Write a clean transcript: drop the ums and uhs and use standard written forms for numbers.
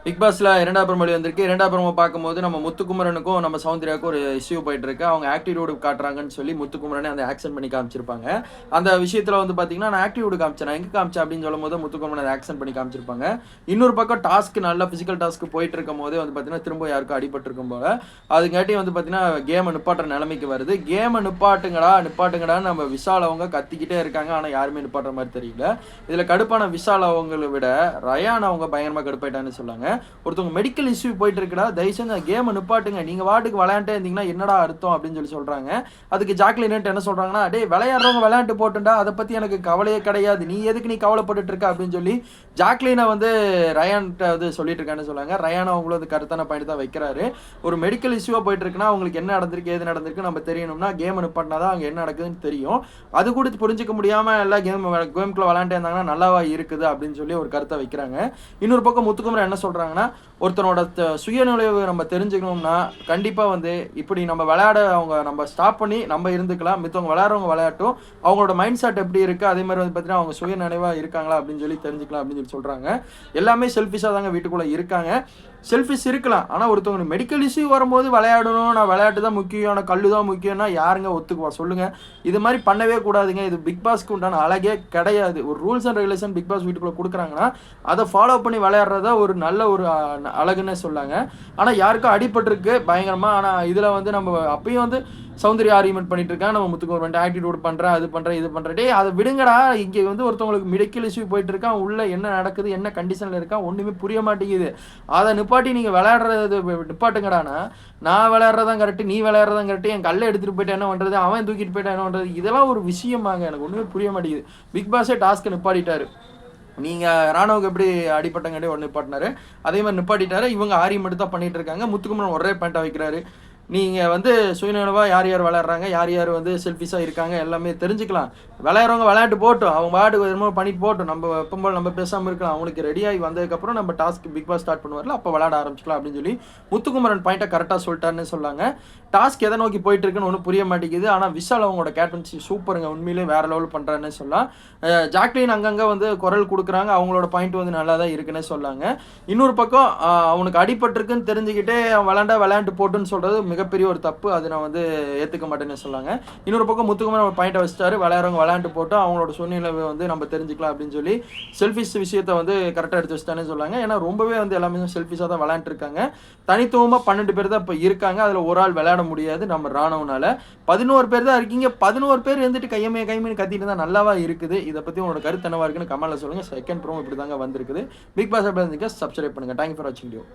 Big பாஸ்ல 2வது promo வந்திருக்கு. 2வது ப்ரோமோ பார்க்கும்போது நம்ம முத்துக்குமரனுக்கும், நம்ம சௌந்தர்யாவுக்கும் ஒரு இஷ்யூ போயிட்டு இருக்கு. அவங்க ஆட்டிட்யூட் காட்டுறாங்கன்னு சொல்லி முத்துக்குமரனே அந்த ஆக்ஷன் பண்ணி காமிச்சிருப்பாங்க. அந்த விஷயத்துல வந்து பார்த்தீங்கன்னா, நான் ஆட்டிட்யூட் காமிச்சேன். நான் எங்க காமிச்சேன் அப்படின்னு சொல்லும்போது முத்துக்குமரன் அத ஆக்ஷன் பண்ணி காமிச்சிருப்பாங்க. இன்னொரு பக்கம் டாஸ்க் நல்ல பிசிக்கல் டாஸ்க் போயிட்டு இருக்கும்போதே வந்து பார்த்தீங்கன்னா, திரும்ப யாருக்கும் அடிபட்டுருக்கும் போல. அதுங்காட்டி வந்து பார்த்தீங்கன்னா, கேம நிப்பாட்டுற நிலைமைக்கு வருது. கேம நிப்பாட்டுங்கடா, நிப்பாட்டுங்கடான்னு நம்ம விஷால் அவங்க கத்திக்கிட்டே இருக்காங்க. ஆனா யாருமே நிப்பாட்டுற மாரி தெரியல. இதுல கடுப்பான விஷால் அவங்கள விட ரயான் அவங்க பயங்கரமா கடுப்பாயிட்டாங்கன்னு சொன்னாங்க. ஒருத்தவங்க மெடிக்கல் இஷ்யூ போயிட்டு இருக்குடா, தயவு செஞ்சு அந்த கேமை நிப்பாட்டுங்க, நீங்க வாட்டுக்கு விளையாண்டே இருந்தீங்கன்னா என்னடா அர்த்தம் அப்படின்னு சொல்லி சொல்றாங்க. அதுக்கு ஜாக்லின் என்ன சொல்றாங்கன்னா, டேய் விளையாடுறவங்க விளையாட்டு போட்டுண்டா, அதை பத்தி எனக்கு கவலையே கிடையாது, நீ எதுக்கு நீ கவலைப்பட்டுட்டு இருக்க அப்படின்னு சொல்லி ஜாக்லினை வந்து ரயான்கிட்ட வந்து சொல்லிட்டு இருக்கான்னு சொன்னாங்க. ரயான் அவங்களும் வந்து கருத்தான பாயிண்ட் தான் வைக்கிறாரு. ஒரு மெடிக்கல் இஷ்யூவா போயிட்டு இருக்குன்னா அவங்களுக்கு என்ன நடந்திருக்கு ஏது நடந்திருக்கு நம்ம தெரியணும்னா கேமை நிப்பாட்டினா தான் அங்கே என்ன நடக்குதுன்னு தெரியும். அது கூட புரிஞ்சுக்க முடியாம எல்லாம் கேம்குள்ள விளையாண்டே இருந்தாங்கன்னா நல்லாவா இருக்குது அப்படின்னு சொல்லி ஒரு கருத்தை வைக்கிறாங்க. இன்னொரு பக்கம் முத்துக்குமரன் என்ன சொல்றாங்கன்னா, ஒருத்தனோட சுயநுழைவு நம்ம தெரிஞ்சுக்கணும்னா கண்டிப்பா வந்து இப்படி நம்ம விளையாட அவங்க நம்ம ஸ்டாப் பண்ணி நம்ம இருந்துக்கலாம். மித்தவங்க விளையாடுறவங்க விளையாட்டும். அவங்களோட மைண்ட் செட் எப்படி இருக்கு, அதே மாதிரி வந்து பார்த்தீங்கன்னா அவங்க சுயநினைவா இருக்காங்களா அப்படின்னு சொல்லி தெரிஞ்சுக்கலாம் அப்படின்னு சொல்லி சொல்றாங்க. எல்லாமே செல்ஃபிஷா தாங்க வீட்டுக்குள்ள இருக்காங்க. செல்ஃபிஷ் இருக்கலாம். ஆனா ஒருத்தவங்க மெடிக்கல் இஷ்யூ வரும்போது விளையாடணும், நான் விளையாட்டு தான் முக்கியம், ஆனா கல்லு தான் முக்கியம்னா யாருங்க ஒத்துக்குவா சொல்லுங்க? இது மாதிரி பண்ணவே கூடாதுங்க. இது பிக் பாஸ்க்கு உண்டான அழகே கிடையாது. ஒரு rules and regulation Bigg Boss வீட்டுக்குள்ள குடுக்குறாங்கன்னா, அத ஃபாலோ பண்ணி விளையாடுறத ஒரு நல்ல ஒரு அழகுன்னே சொல்லாங்க. ஆனா யாருக்கும் அடிபட்டிருக்கு பயங்கரமா. ஆனா இதுல வந்து நம்ம அப்பயும் வந்து சௌந்தர்யா ஆர்கியூமென்ட் பண்ணிட்டு இருக்காங்க. நம்ம முத்துக்குமரன் ஆட்டிட்யூட் பண்றேன், அது பண்றேன், இது பண்றேன். டேய் அத விடுங்கடா. இங்க வந்து ஒருத்தவங்களுக்கு மெடிக்கல் இஷ்யூ போயிட்டு இருக்கான். உள்ள என்ன நடக்குது, என்ன கண்டிஷன்ல இருக்கான் ஒண்ணுமே புரிய மாட்டேங்குது. அத நிப்பாட்டி நீங்க விளையாடுறது நிப்பாட்டுங்கடான்னா, நான் விளையாடுறதான் கரெக்ட், நீ விளையாடுறதான் கரெக்ட், என் கல்ல எடுத்துட்டு போயிட்டா என்ன பண்றது, அவன் தூக்கிட்டு போயிட்டா என்ன பண்றது, இதெல்லாம் ஒரு விஷயமாங்க. எனக்கு ஒண்ணுமே புரிய மாட்டேங்குது. பிக் பாஸே டாஸ்க் நிப்பாட்டிட்டாரு. நீங்க ராணுவுக்கு எப்படி அடிப்பட்டங்காட்டி உடனே நிப்பாட்டினாரு, அதே மாதிரி நிப்பாட்டிட்டாரு. இவங்க ஆர்கியூமென்ட் தான் பண்ணிட்டு இருக்காங்க. முத்துக்குமரன் ஒரே பாயிண்டா வைக்கிறாரு. நீங்க வந்து சுயநலவா யார் யார் விளையாடுறாங்க, யார் யார் வந்து செல்ஃபிஷா இருக்காங்க எல்லாமே தெரிஞ்சுக்கலாம். விளையாடுறவங்க விளையாட்டு போட்டும். அவங்க பாட்டுக்கு என்னமோ பண்ணிட்டு போட்டும். நம்ம எப்பவும் போல நம்ம பேசாம இருக்கலாம். அவங்களுக்கு ரெடி ஆகி வந்ததுக்கப்புறம் நம்ம டாஸ்க் பிக் பாஸ் ஸ்டார்ட் பண்ணுவார்ல, அப்போ விளையாட ஆரம்பிச்சுக்கலாம் அப்படின்னு சொல்லி முத்துக்குமரன் பாயிண்ட்டை கரெக்டாக சொல்லிட்டாருன்னு சொன்னாங்க. டாஸ்க் எதை நோக்கி போயிட்டு இருக்குன்னு ஒன்றும் புரிய மாட்டேங்குது. ஆனால் விஷால் அவங்களோட கேப்டன்சி சூப்பருங்க, உண்மையிலே வேற லெவல் பண்ணுறாருன்னு சொல்லலாம். ஜாக்லின் அங்கங்கே வந்து குரல் கொடுக்குறாங்க. அவங்களோட பாயிண்ட் வந்து நல்லா தான் இருக்குன்னே சொல்லாங்க. இன்னொரு பக்கம் அவனுக்கு அடிபட்டிருக்குன்னு தெரிஞ்சுக்கிட்டே அவன் விளையாண்டு போட்டுன்னு சொல்றது மிகப்பெரிய ஒரு தப்பு. அது நான் வந்து ஏற்றுக்க மாட்டேன்னு சொல்லாங்க. இன்னொரு பக்கம் முத்துக்குமரன் ஒரு பாயிண்டை வச்சுட்டாரு. விளையாடுறவங்க விளையாண்டு போட்டு அவங்களோட சூழ்நிலையை வந்து நம்ம தெரிஞ்சுக்கலாம் அப்படின்னு சொல்லி செல்ஃபிஷ் விஷயத்தை வந்து கரெக்டாக எடுத்து வச்சுட்டானே சொல்லாங்க. ஏன்னா ரொம்பவே வந்து எல்லாமே செல்ஃபிஷாக தான் விளையாண்டுருக்காங்க. தனித்துவமாக 12 பேர் தான் இப்போ இருக்காங்க. அதில் ஒரு ஆள் விளையாட முடியாது நம்ம ராணுவனால. 11 பேர் தான் இருக்கீங்க. 11 பேர் இருந்துட்டு கையமே கத்திட்டு தான் நல்லாவா இருக்குது. இதை பற்றி உங்களோட கருத்து என்னவா இருக்குன்னு கமெண்ட்ல சொல்லுங்க. செகண்ட் ப்ரோமோ இப்படி தாங்க வந்திருக்குது. பிக் பாஸ் எப்படி இருந்துச்சு சப்ஸ்கிரைப் பண்ணுங்க. தேங்க்யூ ஃபார் வாட்சிங் வீடியோ.